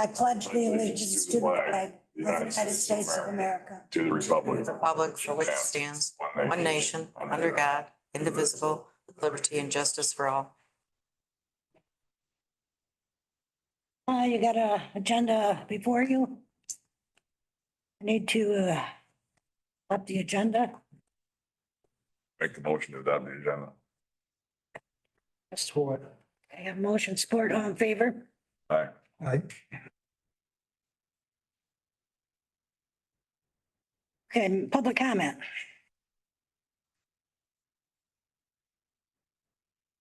I pledge the allegiance to the flag of the United States of America, to the republic Republic for which it stands, one nation, under God, indivisible, with liberty and justice for all. You got a agenda before you? Need to up the agenda. Make the motion to adopt the agenda. Support. I have motion support, all in favor? Aye. Aye. Okay, public comment.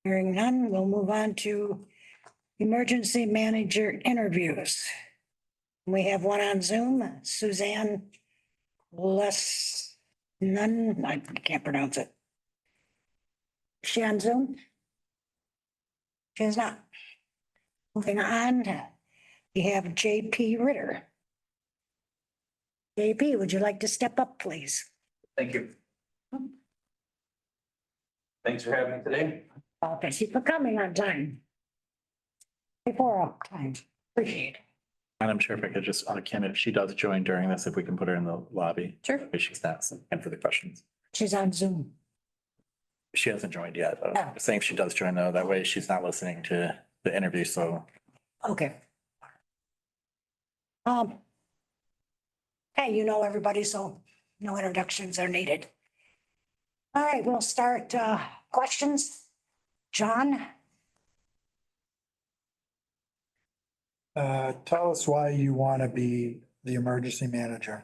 Hearing none, we'll move on to emergency manager interviews. We have one on Zoom, Suzanne none, I can't pronounce it. Is she on Zoom? She is not. Moving on, we have JP Ritter. JP, would you like to step up, please? Thank you. Thanks for having me today. Thank you for coming on time. Before on time, appreciate it. Madam Chair, if I could just, Kim, if she does join during this, if we can put her in the lobby. Sure. If she's not, and for the questions. She's on Zoom. She hasn't joined yet. Oh. Saying if she does join though, that way she's not listening to the interview, so. Okay. Hey, you know everybody, so no introductions are needed. All right, we'll start, questions. John? Tell us why you want to be the emergency manager.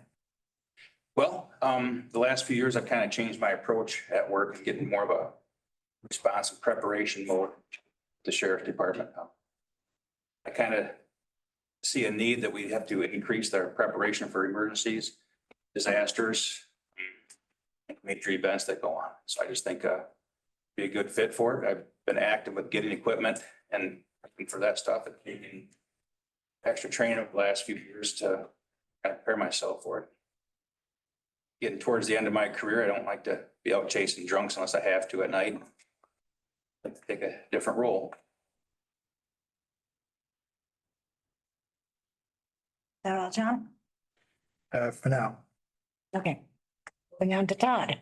Well, the last few years, I've kind of changed my approach at work and getting more of a response and preparation mode. with The sheriff department. I kind of see a need that we have to increase their preparation for emergencies, disasters, major events that go on. So I just think be a good fit for it. I've been active with getting equipment and for that stuff and taking extra training over the last few years to kind of prepare myself for it. Getting towards the end of my career, I don't like to be out chasing drunks unless I have to at night. I'd like to take a different role. Is that all, John? For now. Okay. Moving on to Todd.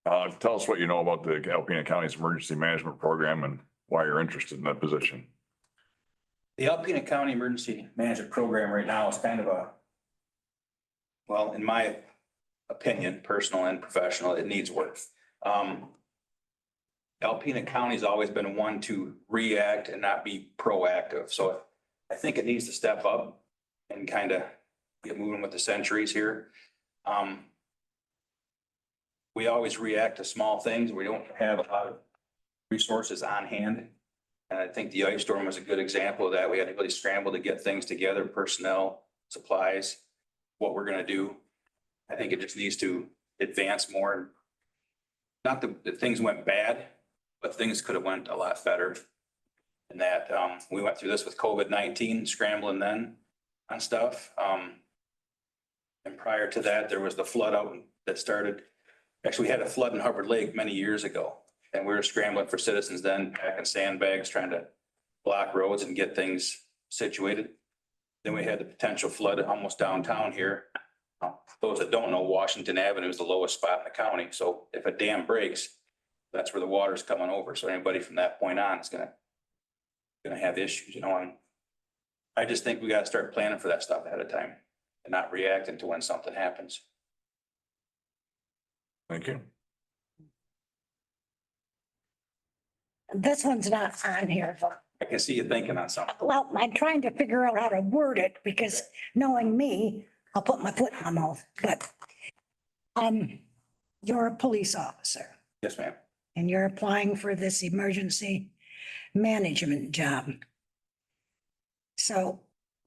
Tell us what you know about the Alpena County's emergency management program and why you're interested in that position. The Alpena County Emergency Management Program right now is kind of well, in my opinion, personal and professional, it needs work. Alpena County's always been one to react and not be proactive. So I think it needs to step up and kind of get moving with the centuries here. We always react to small things. We don't have a lot of resources on hand. And I think the ice storm was a good example of that. We had to really scramble to get things together, personnel, supplies, what we're gonna do. I think it just needs to advance more. Not that things went bad, but things could have went a lot better. And that we went through this with COVID-19, scrambling then on stuff. And prior to that, there was the flood out that started. Actually, we had a flood in Hubbard Lake many years ago. And we were scrambling for citizens then, packing sandbags, trying to block roads and get things situated. Then we had the potential flood almost downtown here. Those that don't know, Washington Avenue is the lowest spot in the county. So if a dam breaks, that's where the water's coming over. So anybody from that point on is gonna have issues, you know, and I just think we gotta start planning for that stuff ahead of time and not reacting to when something happens. Thank you. This one's not on here, but, I can see you thinking on something. well, I'm trying to figure out how to word it because knowing me, I'll put my foot in my mouth, but you're a police officer Yes, ma'am. and you're applying for this emergency management job. So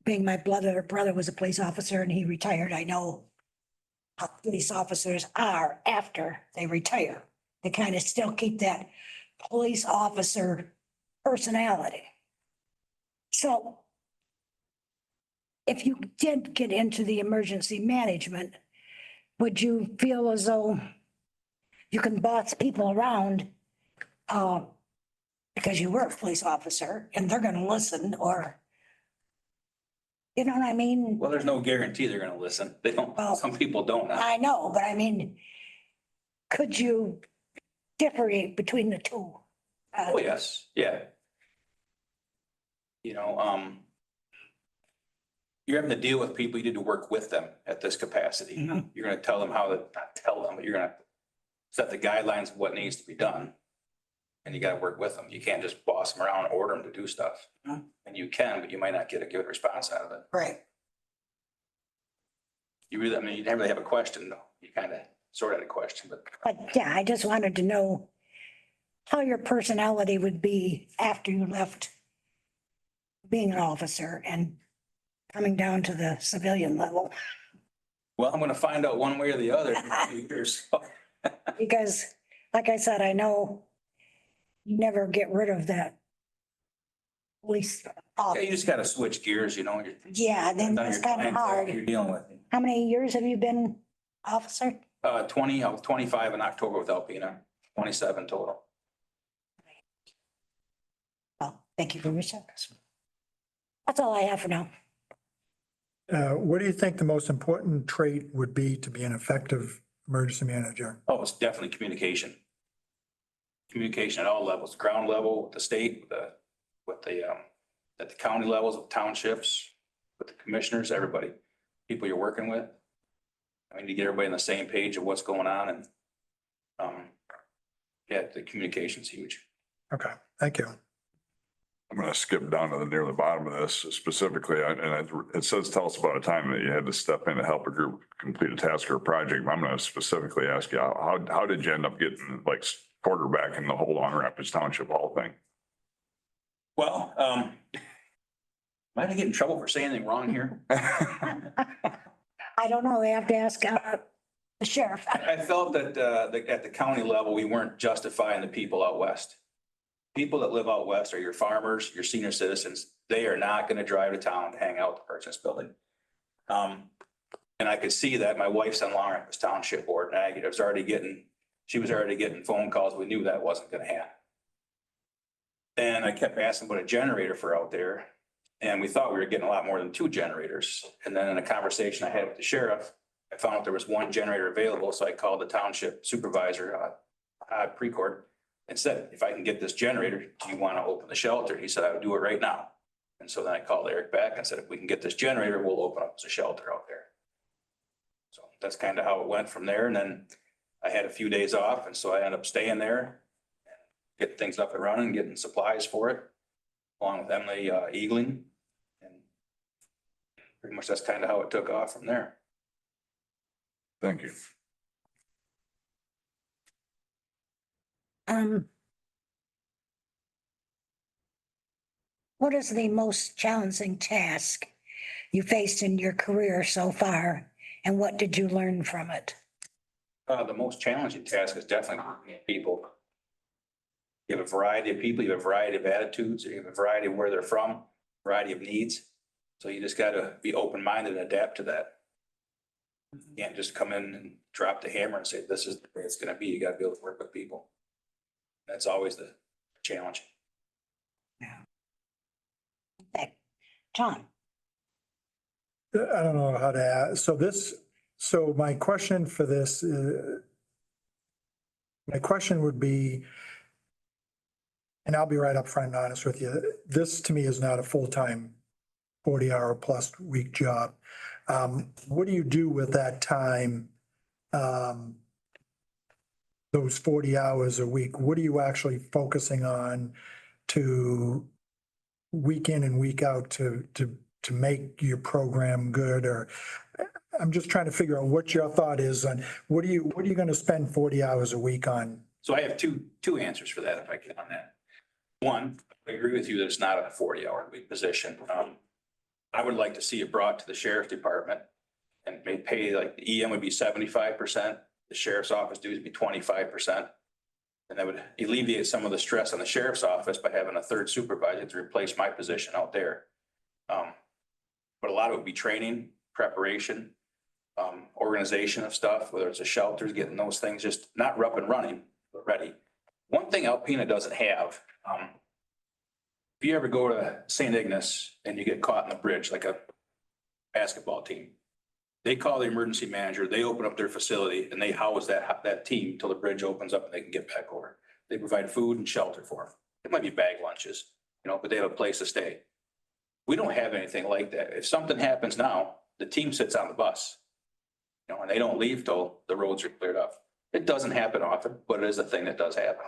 being my brother was a police officer and he retired, I know how police officers are after they retire. They kind of still keep that police officer personality. So if you did get into the emergency management, would you feel as though you can boss people around because you were a police officer and they're going to listen, or You know what I mean? Well, there's no guarantee they're gonna listen. They don't, Well, some people don't. I know, but I mean, could you differentiate between the two? Oh, yes, yeah. You know, you're having to deal with people, you need to work with them at this capacity. Mhm. You're gonna tell them how to, not tell them, but you're gonna set the guidelines of what needs to be done. And you gotta work with them. You can't just boss them around and order them to do stuff. Mhm. And you can, but you might not get a good response out of it. Right. You really, I mean, you never really have a question though. You kind of sort of had a question, but But yeah, I just wanted to know how your personality would be after you left being an officer and coming down to the civilian level. well, I'm gonna find out one way or the other in a few years. Because like I said, I know you never get rid of that police. Yeah, you just gotta switch gears, you know. Yeah, then Done that's your kind of clientele hard. You're dealing with. How many years have you been officer? 20, I was 25 in October with Alpena, 27 total. Well, thank you for your service. That's all I have for now. What do you think the most important trait would be to be an effective emergency manager? Oh, it's definitely communication. Communication at all levels, ground level, with the state, at the county levels, with townships, with the commissioners, everybody, people you're working with. I mean, to get everybody on the same page of what's going on and, yeah, the communication's huge. Okay, thank you. I'm gonna skip down to near the bottom of this specifically, it says, tell us about a time that you had to step in to help a group complete a task or a project. I'm gonna specifically ask you, how did you end up getting like quarterbacking the whole Long Rapids Township Hall thing? Well, am I gonna get in trouble for saying anything wrong here? I don't know. They have to ask the sheriff. I felt that, at the county level, we weren't justifying the people out west. People that live out west are your farmers, your senior citizens. They are not gonna drive to town to hang out at the purchase building. And I could see that my wife's on Long Rapids Township Board and she was already getting phone calls. We knew that wasn't gonna happen. And I kept asking about a generator for out there. And we thought we were getting a lot more than 2 generators. And then in a conversation I had with the sheriff, I found out there was 1 generator available. So I called the township supervisor, Precourt, and said, if I can get this generator, do you want to open the shelter? He said, I would do it right now. And so then I called Eric back and said, if we can get this generator, we'll open up the shelter out there. So that's kind of how it went from there. And then I had a few days off. And so I ended up staying there, getting things up and running, getting supplies for it, along with Emily Eagling. And pretty much that's kind of how it took off from there. Thank you. What is the most challenging task you faced in your career so far, and what did you learn from it? The most challenging task is definitely working with people. You have a variety of people, you have a variety of attitudes, you have a variety of where they're from, variety of needs. So you just gotta be open-minded and adapt to that. You can't just come in and drop the hammer and say, this is the way it's gonna be. You gotta be able to work with people. That's always the challenge. Okay. John, I don't know how to ask. So my question for this, my question would be, and I'll be right up front and honest with you, this to me is not a full-time 40-hour plus week job. What do you do with that time? Those 40 hours a week, what are you actually focusing on to week in and week out to make your program good? Or I'm just trying to figure out what your thought is on what are you going to spend 40 hours a week on? So I have two answers for that, if I can on that. One, I agree with you that it's not a 40-hour week position. I would like to see it brought to the sheriff's department and may pay, like the EM would be 75%, the sheriff's office dues would be 25%. And that would alleviate some of the stress on the sheriff's office by having a third supervisor to replace my position out there. But a lot of it would be training, preparation, organization of stuff, whether it's the shelters, getting those things just not up and running, but ready. One thing Alpena doesn't have, if you ever go to St. Ignace and you get caught in the bridge, like a basketball team. They call the emergency manager, they open up their facility and they house that team till the bridge opens up and they can get back over. They provide food and shelter for them. It might be bag lunches, but they have a place to stay. We don't have anything like that. If something happens now, the team sits on the bus. And they don't leave till the roads are cleared up. It doesn't happen often, but it is a thing that does happen.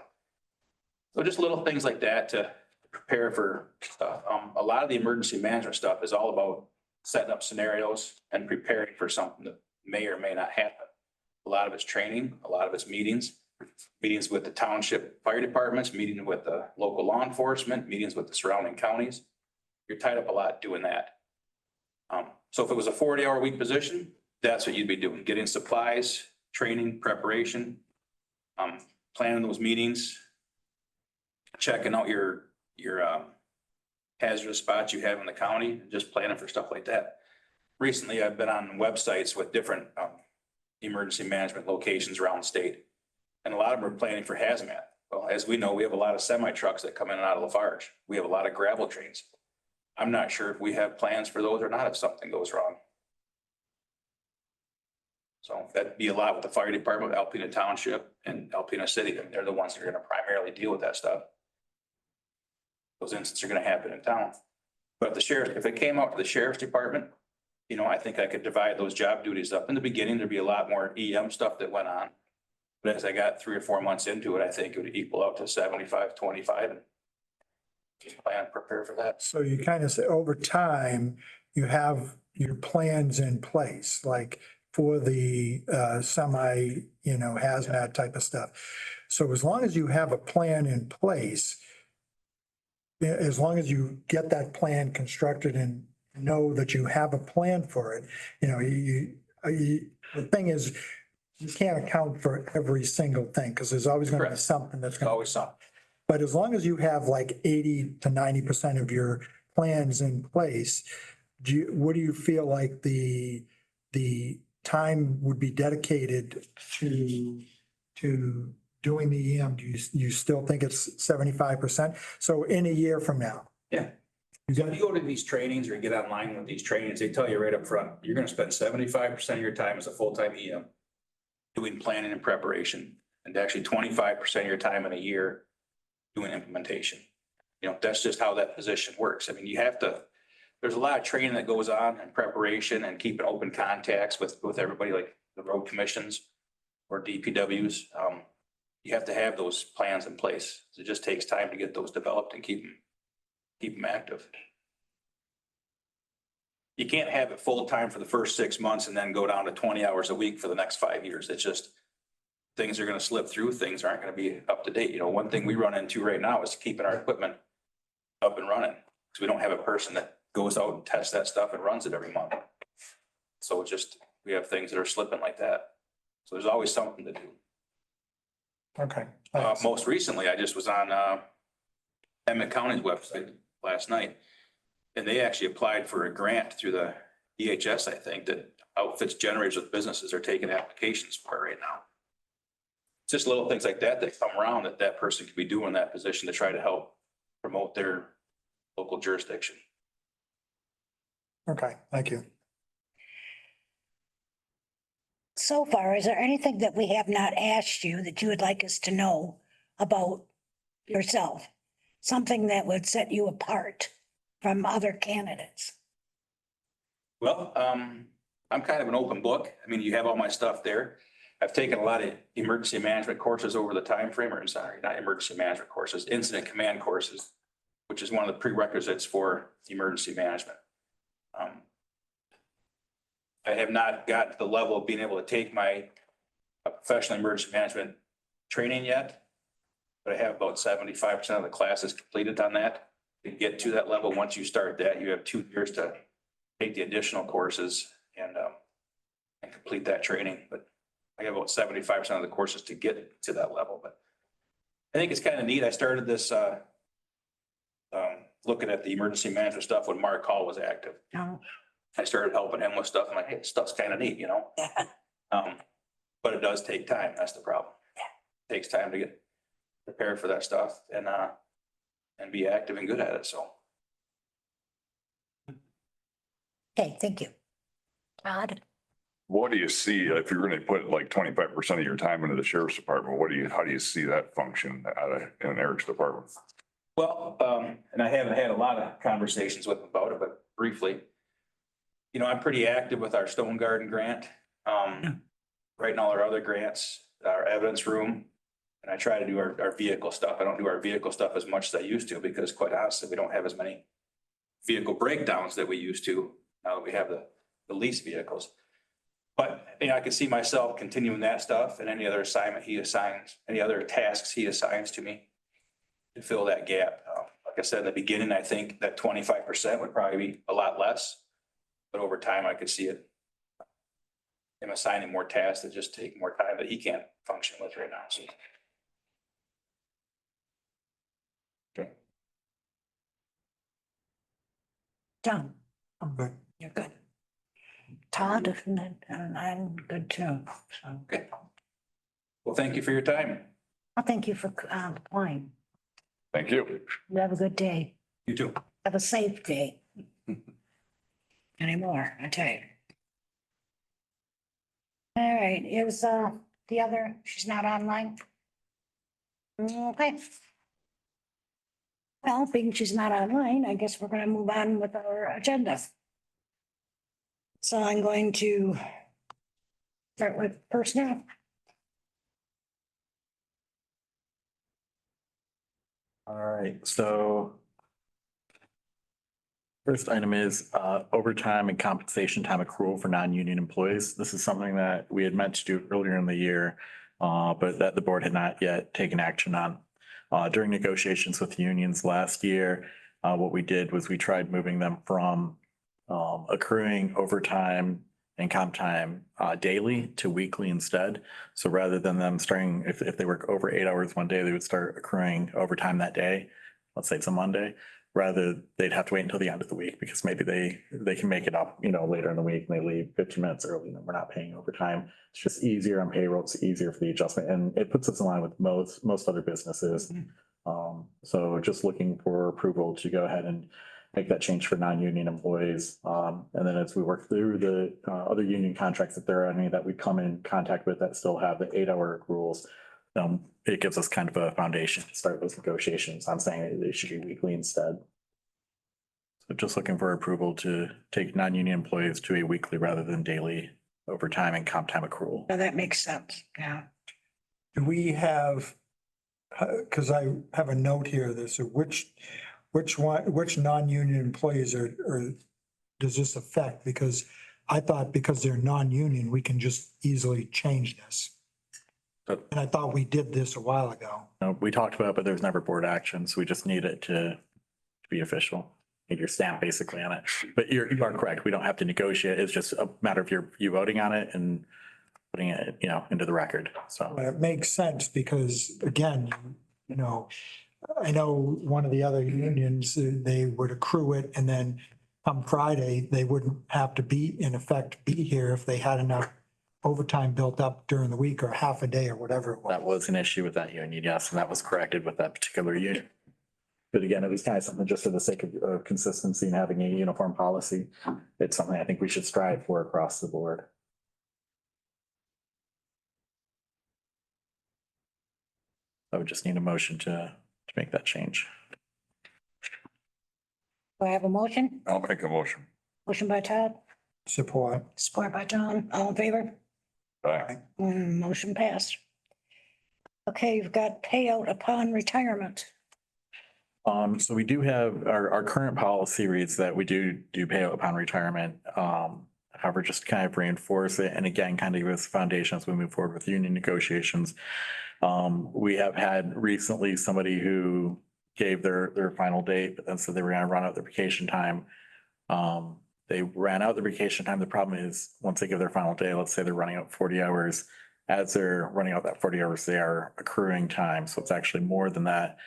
So just little things like that to prepare for stuff. A lot of the emergency management stuff is all about setting up scenarios and preparing for something that may or may not happen. A lot of it's training, a lot of it's meetings with the township fire departments, meeting with the local law enforcement, meetings with the surrounding counties. You're tied up a lot doing that. So if it was a 40-hour week position, that's what you'd be doing, getting supplies, training, preparation, planning those meetings, checking out your hazardous spots you have in the county, and just planning for stuff like that. Recently, I've been on websites with different emergency management locations around the state. And a lot of them are planning for hazmat. Well, as we know, we have a lot of semi trucks that come in and out of Lafarge. We have a lot of gravel trains. I'm not sure if we have plans for those or not if something goes wrong. So that'd be a lot with the fire department, Alpena Township and Alpena City. They're the ones that are going to primarily deal with that stuff. Those incidents are going to happen in town. But if it came out to the sheriff's department, I think I could divide those job duties up. In the beginning, there'd be a lot more EM stuff that went on. But as I got 3 or 4 months into it, I think it would equal out to 75-25 and just plan, prepare for that. So you kind of say over time, you have your plans in place, like for the semi, hazmat type of stuff. So as long as you have a plan in place, as long as you get that plan constructed and know that you have a plan for it, the thing is, you can't account for every single thing because there's always going to be Correct. something that's It's going to. always something. But as long as you have like 80 to 90% of your plans in place, what do you feel like the time would be dedicated to doing the EM? Do you still think it's 75%? So in a year from now? Yeah. So if you go to these trainings or you get online with these trainings, they tell you right up front, you're going to spend 75% of your time as a full-time EM doing planning and preparation, and actually 25% of your time in a year doing implementation. That's just how that position works. I mean, there's a lot of training that goes on and preparation and keeping open contacts with everybody, like the road commissions or DPWs. You have to have those plans in place. It just takes time to get those developed and keep them active. You can't have it full-time for the first 6 months and then go down to 20 hours a week for the next 5 years. It's just, things are going to slip through. Things aren't going to be up to date. One thing we run into right now is keeping our equipment up and running. Because we don't have a person that goes out and tests that stuff and runs it every month. So we have things that are slipping like that. So there's always something to do. Okay. Most recently, I just was on Emmett County's website last night. And they actually applied for a grant through the EHS, I think, that outfits generators with businesses are taking applications for right now. Just little things like that come around that person could be doing in that position to try to help promote their local jurisdiction. Okay, thank you. So far, is there anything that we have not asked you that you would like us to know about yourself? Something that would set you apart from other candidates? Well, I'm kind of an open book. I mean, you have all my stuff there. I've taken a lot of emergency management courses over the time frame, or sorry, not emergency management courses, incident command courses, which is one of the prerequisites for emergency management. I have not gotten to the level of being able to take my professional emergency management training yet, but I have about 75% of the classes completed on that. To get to that level, once you start that, you have 2 years to take the additional courses and complete that training. But I have about 75% of the courses to get to that level. But I think it's kind of neat. I started this looking at the emergency management stuff when Mark Hall was active. No. I started helping him with stuff. I'm like, hey, this stuff's kind of neat, But it does take time. That's the problem. It takes time to get prepared for that stuff and be active and good at it. So. Okay, thank you. Todd? What do you see if you're gonna put like 25% of your time into the sheriff's department? How do you see that function in Eric's department? Well, and I haven't had a lot of conversations with him about it, but briefly. You know, I'm pretty active with our Stone Garden grant, writing all our other grants, our evidence room. And I try to do our vehicle stuff. I don't do our vehicle stuff as much as I used to because quite honestly, we don't have as many vehicle breakdowns that we used to now that we have the lease vehicles. But, you know, I can see myself continuing that stuff and any other assignment he assigns, any other tasks he assigns to me to fill that gap. Like I said in the beginning, I think that 25% would probably be a lot less. But over time, I could see it. Him assigning more tasks that just take more time that he can't function with right now. So. Okay. John, I'm good. you're good. Todd, and I'm good too. So, Okay. Well, thank you for your time. well, thank you for applying. Thank you. You have a good day. You too. Have a safe day. Anymore, I tell you. All right, is the other, she's not online? Okay. Well, being she's not online, I guess we're gonna move on with our agenda. So I'm going to start with personnel. All right, so first item is overtime and compensation time accrual for non-union employees. This is something that we had meant to do earlier in the year, but that the board had not yet taken action on. During negotiations with unions last year, what we did was we tried moving them from accruing overtime and comp time daily to weekly instead. So rather than them starting, if they work over 8 hours one day, they would start accruing overtime that day. Let's say it's a Monday, rather they'd have to wait until the end of the week because maybe they can make it up, later in the week and they leave 15 minutes early and we're not paying overtime. It's just easier on payroll. It's easier for the adjustment and it puts us in line with most other businesses. So just looking for approval to go ahead and make that change for non-union employees. And then as we work through the other union contracts, if there are any that we come in contact with that still have the 8-hour rules, it gives us kind of a foundation to start those negotiations. I'm saying they should be weekly instead. So just looking for approval to take non-union employees to a weekly rather than daily overtime and comp time accrual. So that makes sense, yeah. Do we have, because I have a note here, this, which non-union employees does this affect? Because I thought because they're non-union, we can just easily change this. And I thought we did this a while ago. We talked about it, but there's never board action, so we just need it to be official. Need your stamp basically on it. But you are correct. We don't have to negotiate. It's just a matter of you voting on it and putting it, into the record. So. But it makes sense because again, I know one of the other unions, they would accrue it and then come Friday, they wouldn't have to be here if they had enough overtime built up during the week or half a day or whatever it was. That was an issue with that union, yes, and that was corrected with that particular union. But again, it was kind of something just for the sake of consistency and having a uniform policy. It's something I think we should strive for across the board. I would just need a motion to make that change. Do I have a motion? I'll make a motion. Motion by Todd, Support. support by John, all in favor? Aye. Motion passed. Okay, you've got payout upon retirement. So we do have, our current policy reads that we do payout upon retirement. However, just to kind of reinforce it, and again, kind of give us foundation as we move forward with union negotiations. We have had recently somebody who gave their final date, but then said they were gonna run out their vacation time. They ran out their vacation time. The problem is, once they give their final day, let's say they're running out 40 hours. As they're running out that 40 hours, they are accruing time, so it's actually more than that.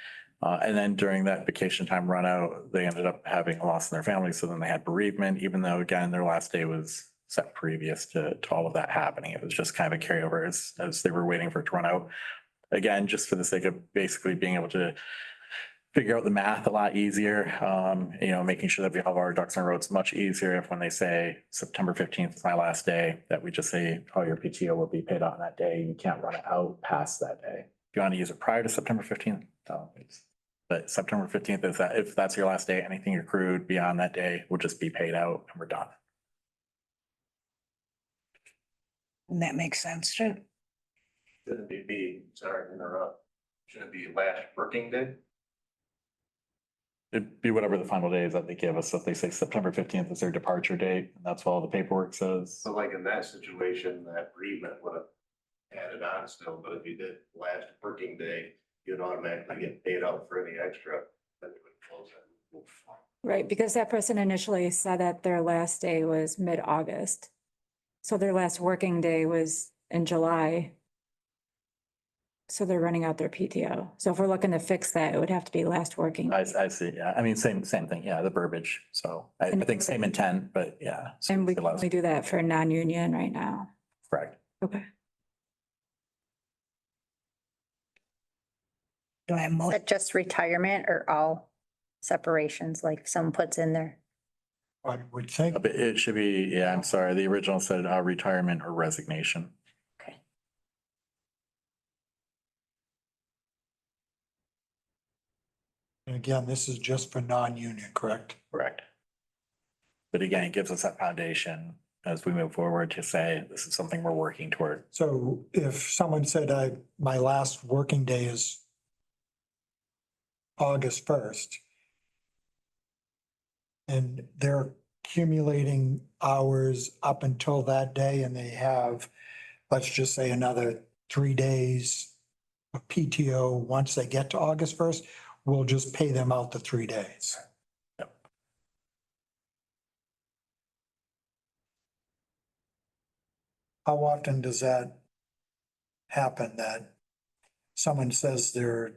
And then during that vacation time run out, they ended up having a loss in their family. So then they had bereavement, even though again, their last day was set previous to all of that happening. It was just kind of a carryover as they were waiting for it to run out. Again, just for the sake of basically being able to figure out the math a lot easier. Making sure that we have our ducks in a row. It's much easier if when they say September 15th is my last day, that we just say, oh, your PTO will be paid out on that day. You can't run it out past that day. If you want to use it prior to September 15th, but September 15th is that, if that's your last day, anything accrued beyond that day will just be paid out and we're done. And that makes sense too. Shouldn't it be, sorry to interrupt, shouldn't it be last working day? It'd be whatever the final day is that they give us. So if they say September 15th is their departure date, and that's what all the paperwork says. So like in that situation, that bereavement would have added on still, but if you did last working day, you'd automatically get paid out for any extra. That would close it. Right, because that person initially said that their last day was mid-August. So their last working day was in July. So they're running out their PTO. So if we're looking to fix that, it would have to be last working. I see, yeah. I mean, same thing, yeah, the verbiage. So I think same intent, but yeah. so And we it can allows- only do that for non-union right now. Correct. Okay. Do I have Is most, that just retirement or all separations, like someone puts in there? I would think, But it should be, yeah, I'm sorry, the original said retirement or resignation. Okay. and again, this is just for non-union, correct? Correct. But again, it gives us that foundation as we move forward to say, this is something we're working toward. So if someone said my last working day is August 1st, and they're accumulating hours up until that day, and they have, let's just say, another 3 days of PTO once they get to August 1st, we'll just pay them out the 3 days. Yep. How often does that happen, that someone says they're,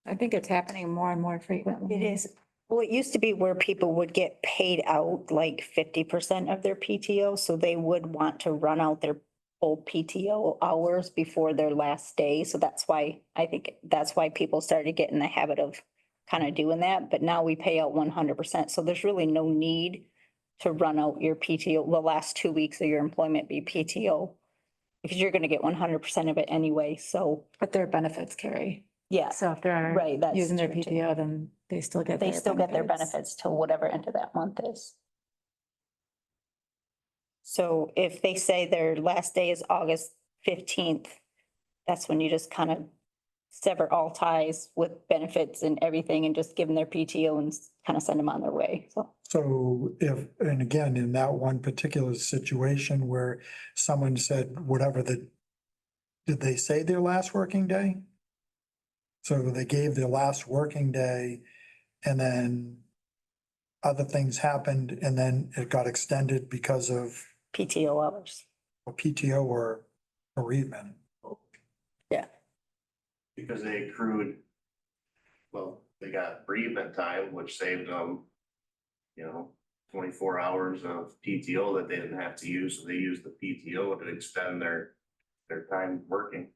I think it's happening more and more frequently. It is. Well, it used to be where people would get paid out like 50% of their PTO, so they would want to run out their full PTO hours before their last day. So that's why, I think that's why people started getting the habit of kind of doing that. But now we pay out 100%. So there's really no need to run out your PTO, the last 2 weeks of your employment be PTO, because you're going to get 100% of it anyway. So, But their benefits carry. yeah, So if they're right, that's using their true, too. PTO, then they still get. They their still get their benefits till whatever end of that month is. So if they say their last day is August 15th, that's when you just kind of sever all ties with benefits and everything and just give them their PTO and kind of send them on their way. so if, and again, in that one particular situation where someone said whatever did they say their last working day? So they gave their last working day and then other things happened and then it got extended because of PTO hours. a PTO or bereavement. Because they accrued, well, they got bereavement time, which saved them, 24 hours of PTO that they didn't have to use, so they used the PTO to extend their time working.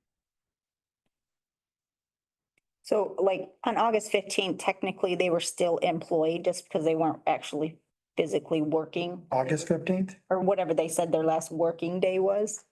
So like on August 15th, technically they were still employed just because they weren't actually physically working. August 15th? Or whatever they said their last working day was.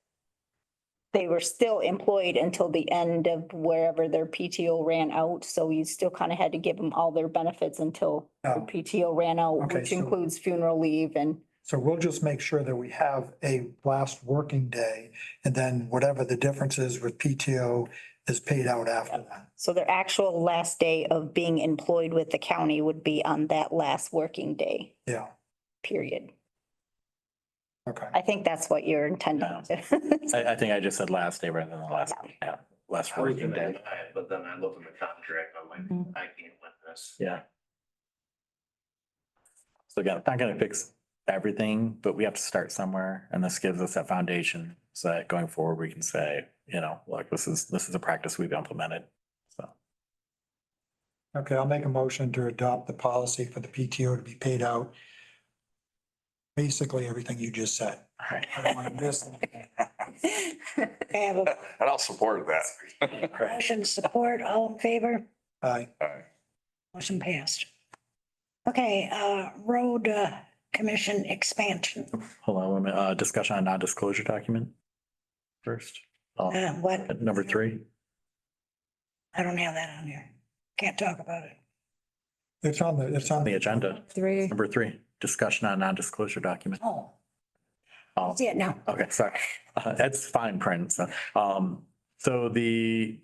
They were still employed until the end of wherever their PTO ran out, so you still kind of had to give them all their benefits until their Oh. PTO ran out, Okay, which so- includes funeral leave and, So we'll just make sure that we have a last working day and then whatever the difference is with PTO is paid out after that. so their actual last day of being employed with the county would be on that last working day, Yeah, period. okay. I think that's what you're intending to. I think I just said last day rather than the last, last I was working gonna day. deny it, but then I looked in the contract, I'm like, Mhm. I can't win this. Yeah. So again, it's not gonna fix everything, but we have to start somewhere, and this gives us that foundation so that going forward, we can say, look, this is a practice we've implemented, so. Okay, I'll make a motion to adopt the policy for the PTO to be paid out. Basically, everything you just said. All right. I don't want to miss anything. I have a And I'll support that. motion support, all in favor? Aye. Aye. Motion passed. Okay, road commission expansion. Hold on, 1 minute. Discussion on non-disclosure document first. What? Number 3. I don't have that on here. Can't talk about it. It's on The agenda. 3. Number 3, discussion on non-disclosure document. Oh, Oh, see it now. okay, sorry. That's fine print. So the,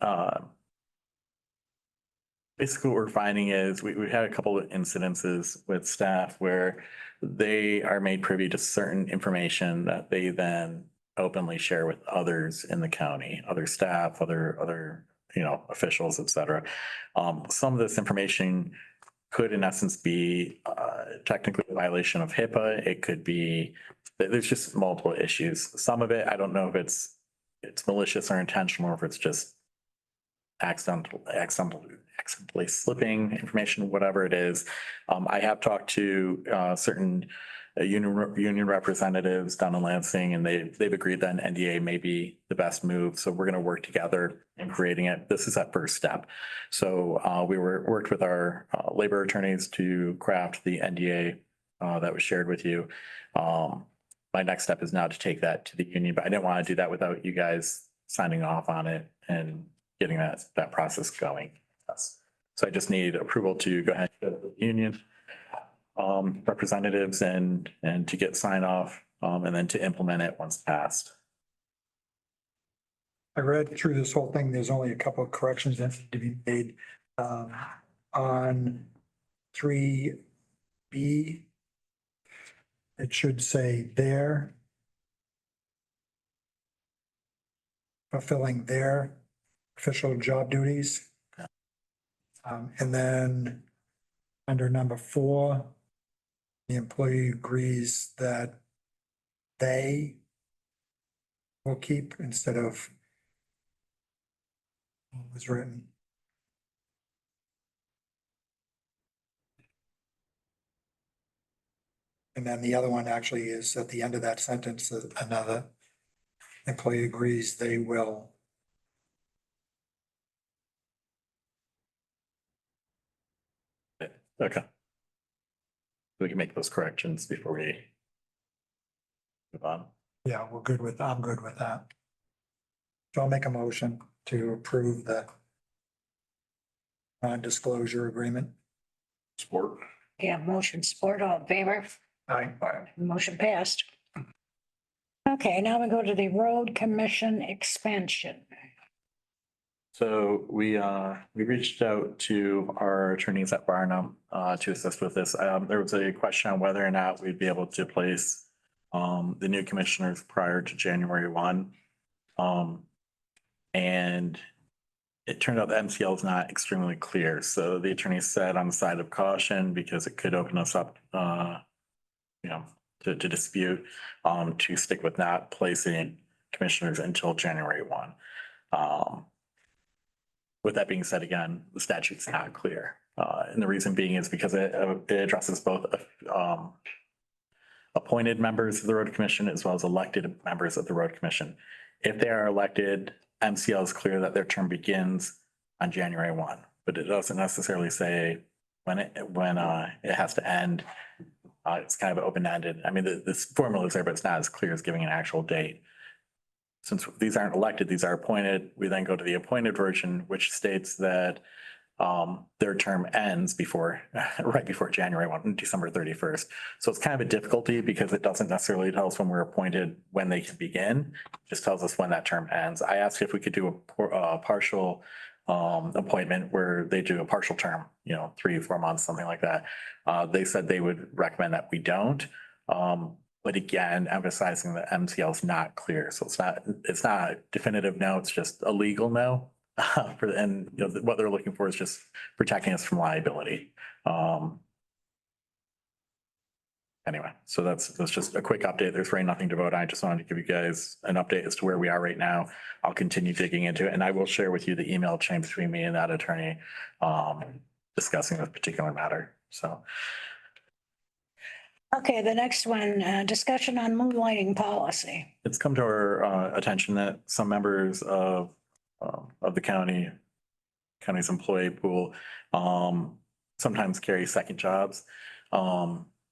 basically what we're finding is we had a couple of incidences with staff where they are made privy to certain information that they then openly share with others in the county, other staff, other, officials, et cetera. Some of this information could in essence be technically a violation of HIPAA. It could be, there's just multiple issues. Some of it, I don't know if it's malicious or intentional, or if it's just accidentally slipping information, whatever it is. I have talked to certain union representatives down in Lansing, and they've agreed that an NDA may be the best move. So we're going to work together in creating it. This is that first step. So we worked with our labor attorneys to craft the NDA that was shared with you. My next step is now to take that to the union, but I didn't want to do that without you guys signing off on it and getting that process going. So I just need approval to go ahead to the union representatives and to get sign off and then to implement it once passed. I read through this whole thing. There's only a couple of corrections that need to be made. On 3B, it should say there. Fulfilling their official job duties. And then under number 4, the employee agrees that they will keep instead of what was written. And then the other one actually is at the end of that sentence, another employee agrees they will. Okay. We can make those corrections before we move on. Yeah, I'm good with that. So I'll make a motion to approve the non-disclosure agreement. Support. Yeah, motion support, all in favor? Aye. Aye. Motion passed. Okay, now we go to the road commission expansion. So we reached out to our attorneys at Barnum to assist with this. There was a question on whether or not we'd be able to place the new commissioners prior to January 1. And it turned out the MCL is not extremely clear. So the attorney said on the side of caution, because it could open us up, to dispute, to stick with not placing commissioners until January 1. With that being said, again, the statute's not clear. And the reason being is because it addresses both appointed members of the road commission as well as elected members of the road commission. If they are elected, MCL is clear that their term begins on January 1, but it doesn't necessarily say when it has to end. It's kind of open-ended. I mean, this formula is there, but it's not as clear as giving an actual date. Since these aren't elected, these are appointed, we then go to the appointed version, which states that their term ends right before January 1, December 31st. So it's kind of a difficulty because it doesn't necessarily tell us when we're appointed, when they can begin, it just tells us when that term ends. I asked if we could do a partial appointment where they do a partial term, 3-4 months, something like that. They said they would recommend that we don't. But again, emphasizing that MCL is not clear. So it's not a definitive no, it's just a legal no. What they're looking for is just protecting us from liability. Anyway, so that's just a quick update. There's really nothing to vote on. I just wanted to give you guys an update as to where we are right now. I'll continue digging into it, and I will share with you the email chain between me and that attorney discussing this particular matter. So. Okay, the next one, discussion on moonlighting policy. It's come to our attention that some members of the county county's employee pool, sometimes carry second jobs.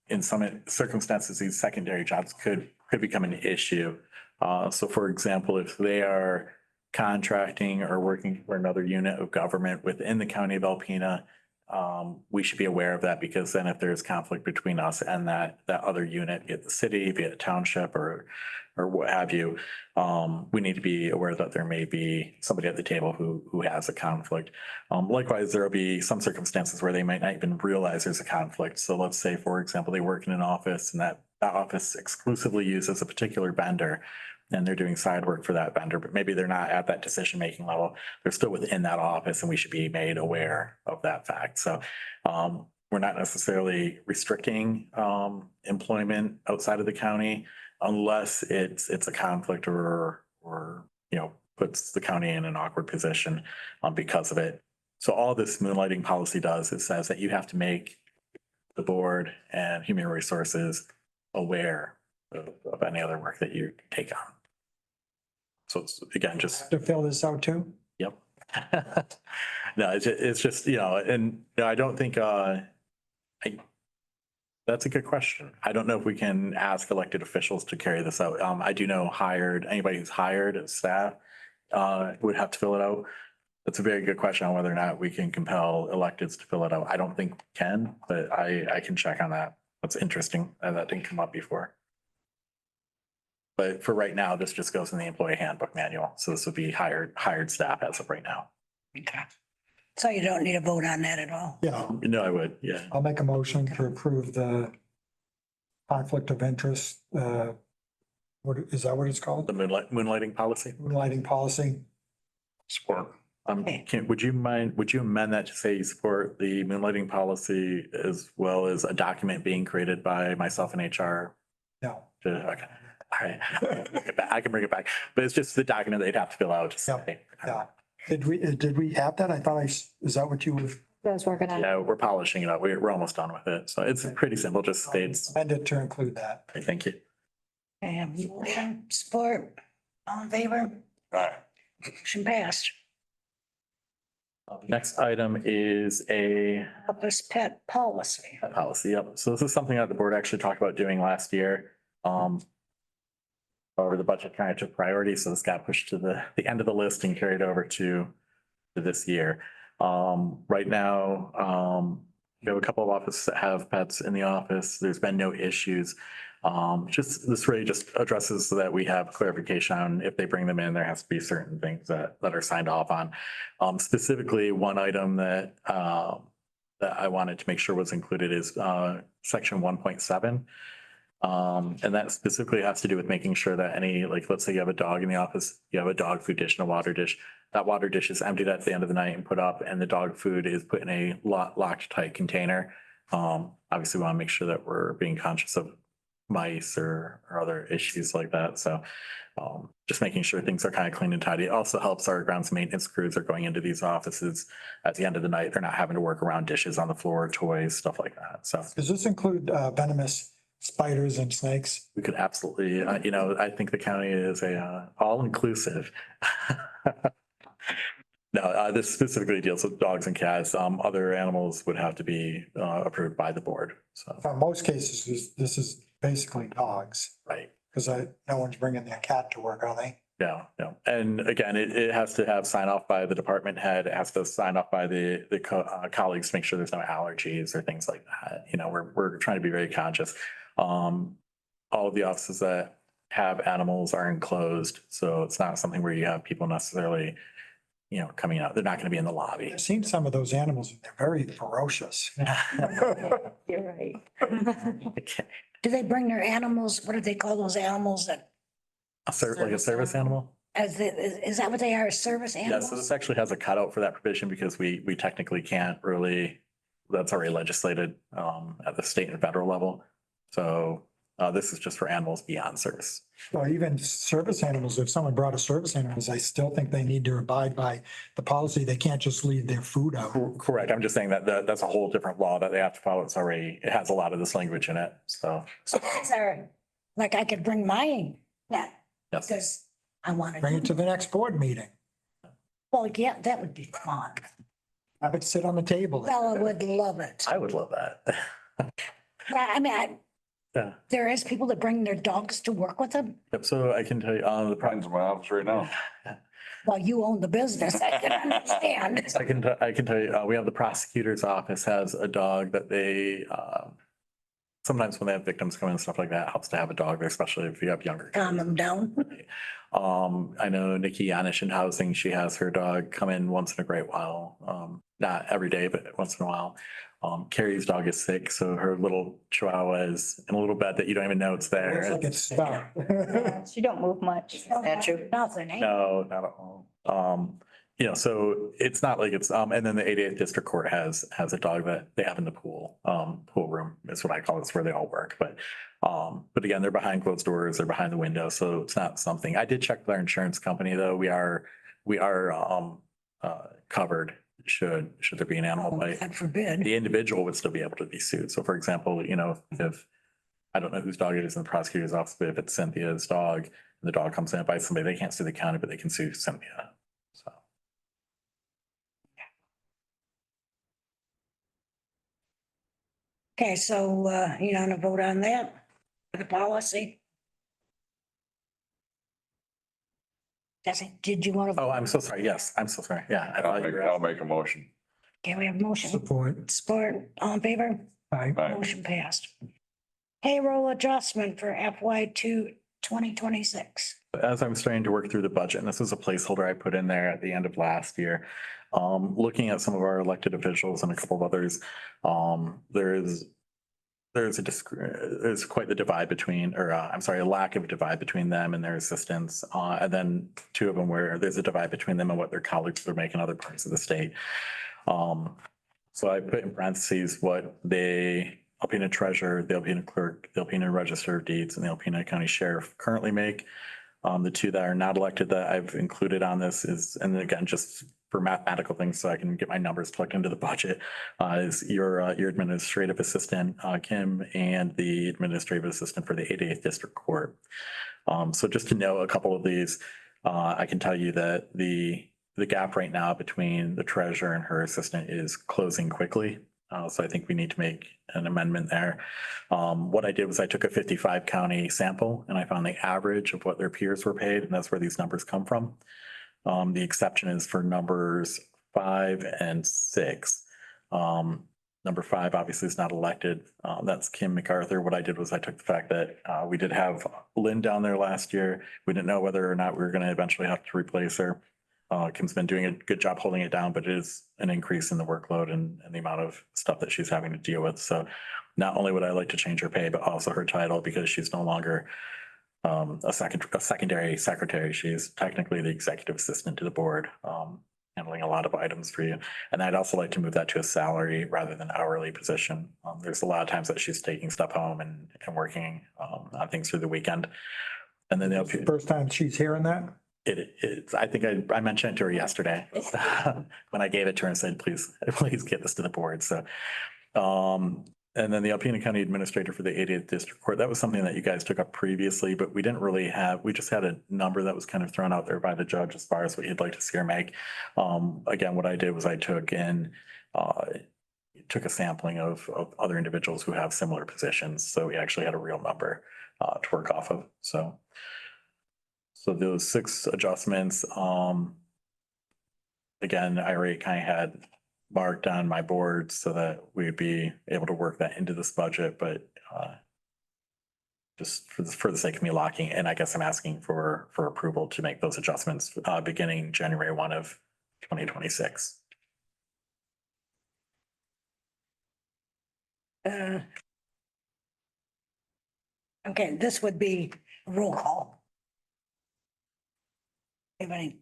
In some circumstances, these secondary jobs could become an issue. So for example, if they are contracting or working for another unit of government within the county of Alpena, we should be aware of that, because then if there's conflict between us and that other unit, be it the city, be it a township or what have you, we need to be aware that there may be somebody at the table who has a conflict. Likewise, there will be some circumstances where they might not even realize there's a conflict. So let's say, for example, they work in an office and that office exclusively uses a particular vendor, and they're doing side work for that vendor, but maybe they're not at that decision-making level. They're still within that office, and we should be made aware of that fact. So we're not necessarily restricting employment outside of the county unless it's a conflict or puts the county in an awkward position because of it. So all this moonlighting policy does is says that you have to make the board and human resources aware of any other work that you take on. So it's, again, just, To fill this out too? yep. No, it's just, and I don't think, that's a good question. I don't know if we can ask elected officials to carry this out. I do know anybody who's hired as staff, would have to fill it out. That's a very good question on whether or not we can compel electeds to fill it out. I don't think we can, but I can check on that. That's interesting. That didn't come up before. But for right now, this just goes in the employee handbook manual. So this would be hired staff as of right now. Okay. So you don't need a vote on that at all? Yeah, No, I would, yeah. I'll make a motion to approve the conflict of interest. What, is that what it's called? The moonlighting policy. Moonlighting policy. Support. Okay. Would you amend that to say you support the moonlighting policy as well as a document being created by myself and HR? No. Okay. All right. I can bring it back, but it's just the document they'd have to fill out. to say. Yeah. Did we have that? I thought is that what you were? I was working on. Yeah, we're polishing it up. We're almost done with it. So it's pretty simple, just states. Amended to include that. Thank you. And support, all in favor? Motion passed. Next item is a Office pet policy. policy. Yep. So this is something that the board actually talked about doing last year. However, the budget kind of took priority, so this got pushed to the end of the list and carried over to this year. Right now, we have a couple of offices that have pets in the office. There's been no issues. This really just addresses so that we have clarification on if they bring them in, there has to be certain things that are signed off on. Specifically, one item that I wanted to make sure was included is section 1.7. And that specifically has to do with making sure that let's say you have a dog in the office, you have a dog food dish and a water dish. That water dish is emptied at the end of the night and put up, and the dog food is put in a locked tight container. Obviously we want to make sure that we're being conscious of mice or other issues like that. So just making sure things are kind of clean and tidy. It also helps our grounds maintenance crews are going into these offices at the end of the night. They're not having to work around dishes on the floor, toys, stuff like that. So Does this include venomous spiders and snakes? we could absolutely, I think the county is all-inclusive. No, this specifically deals with dogs and cats. Other animals would have to be approved by the board. So, In most cases, this is basically dogs, right. because no one's bringing their cat to work, are they? Yeah, yeah. And again, it has to have sign off by the department head. It has to sign off by the colleagues to make sure there's no allergies or things like that. We're trying to be very conscious. All of the offices that have animals are enclosed, so it's not something where you have people necessarily, coming out. They're not going to be in the lobby. I've seen some of those animals, and they're very ferocious. You're right. Okay. Do they bring their animals? What do they call those animals that, Like a service animal? is that what they are, service Yeah, animals? so this actually has a cutout for that provision because we technically can't really, that's already legislated at the state and federal level. So this is just for animals beyond service. Well, even service animals, if someone brought a service animals, I still think they need to abide by the policy. They can't just leave their food out. Correct. I'm just saying that's a whole different law that they have to follow. It has a lot of this language in it. So, So these are, like I could bring mine, yeah, yes. because I want Bring it to. to the next board meeting. Well, yeah, that would be fun. Have it sit on the table. Bella would love it. I would love that. Yeah, I mean, Yeah. there is people that bring their dogs to work with them. Yep. So I can tell you, the Brian's in my office right now. Well, you own the business. I can understand. I can tell you, we have the prosecutor's office has a dog that they, sometimes when they have victims come in and stuff like that, it helps to have a dog there, especially if you have younger. Calm them down. I know Nikki Yanish in housing, she has her dog come in once in a great while. Not every day, but once in a while. Carrie's dog is sick, so her little chihuahua is in a little bed that you don't even know it's there. It's stuck. She don't move much. Statue. Nothing, eh? No, not at all. You know, so it's not like it's, and then the 88th District Court has a dog that they have in the pool room is what I call it. It's where they all work. But again, they're behind closed doors, they're behind the window. So it's not something, I did check with our insurance company though. We are covered should there be an animal bite. God forbid. The individual would still be able to be sued. So for example, you know, if, I don't know whose dog it is in the prosecutor's office, but if it's Cynthia's dog, and the dog comes in and bites somebody, they can't sue the county, but they can sue Cynthia. So. Okay, so, you want to vote on that? The policy? Jesse, did you want to? Oh, I'm so sorry. Yes, I'm so sorry. Yeah. I thought you were I'll make a motion. Okay, we have a motion. Support. Support, all in favor? Aye. Aye. Motion passed. Payroll adjustment for FY 2026. As I'm starting to work through the budget, and this is a placeholder I put in there at the end of last year, looking at some of our elected officials and a couple of others, there's quite the divide between, or I'm sorry, a lack of divide between them and their assistants. And then two of them where there's a divide between them and what their colleagues are making in other parts of the state. So I put in parentheses what they, Alpena treasurer, the Alpena clerk, the Alpena register of deeds, and the Alpena County sheriff currently make. The two that are not elected that I've included on this is, and again, just for mathematical things, so I can get my numbers plugged into the budget, is your administrative assistant, Kim, and the administrative assistant for the 88th District Court. So just to know a couple of these, I can tell you that the gap right now between the treasurer and her assistant is closing quickly. So I think we need to make an amendment there. What I did was I took a 55 county sample and I found the average of what their peers were paid, and that's where these numbers come from. The exception is for numbers 5 and 6. Number 5 obviously is not elected. That's Kim MacArthur. What I did was I took the fact that we did have Lynn down there last year. We didn't know whether or not we were going to eventually have to replace her. Kim's been doing a good job holding it down, but it is an increase in the workload and the amount of stuff that she's having to deal with. So not only would I like to change her pay, but also her title, because she's no longer a secondary secretary. She's technically the executive assistant to the board, handling a lot of items for you. And I'd also like to move that to a salary rather than hourly position. There's a lot of times that she's taking stuff home and working on things through the weekend. And then First time she's hearing that? It's, I think I mentioned it to her yesterday when I gave it to her and said, please get this to the board. So, and then the Alpena County Administrator for the 80th District Court, that was something that you guys took up previously, but we didn't really have, we just had a number that was kind of thrown out there by the judge as far as what you'd like to see her make. Again, what I did was I took a sampling of other individuals who have similar positions. So we actually had a real number to work off of. So those 6 adjustments, again, I already kind of had marked on my board so that we'd be able to work that into this budget, but just for the sake of me locking, and I guess I'm asking for approval to make those adjustments beginning January 1 of 2026. Okay, this would be roll call. Have any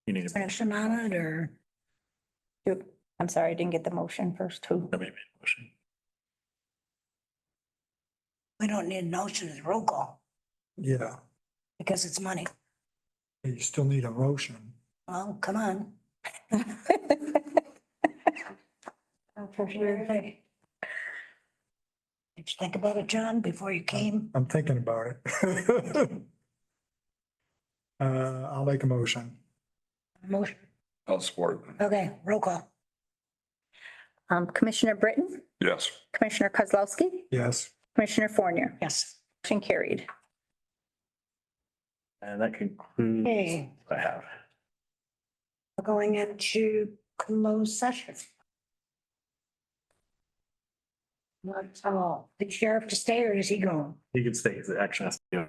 You need to discussion on it, or? I'm sorry, I didn't get the motion first too. make a motion. We don't need a motion, it's roll call, Yeah, because it's money. you still need a motion. Well, come on. For sure. Did you think about it, John, before you came? I'm thinking about it. I'll make a motion. Motion, I'll support. okay, roll call. Commissioner Britton, Yes. Commissioner Kozlowski, Yes. Commissioner Fournier. Yes. Motion carried. And that concludes Okay, what I have. we're going into closed session. What's all, the sheriff to stay or is he going? You can stay, the action has to be.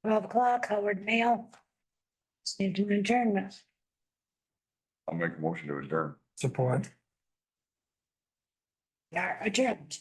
$12, Howard Mail. Need to adjournment. I'll make a motion to adjourn. Support. We are adjourned.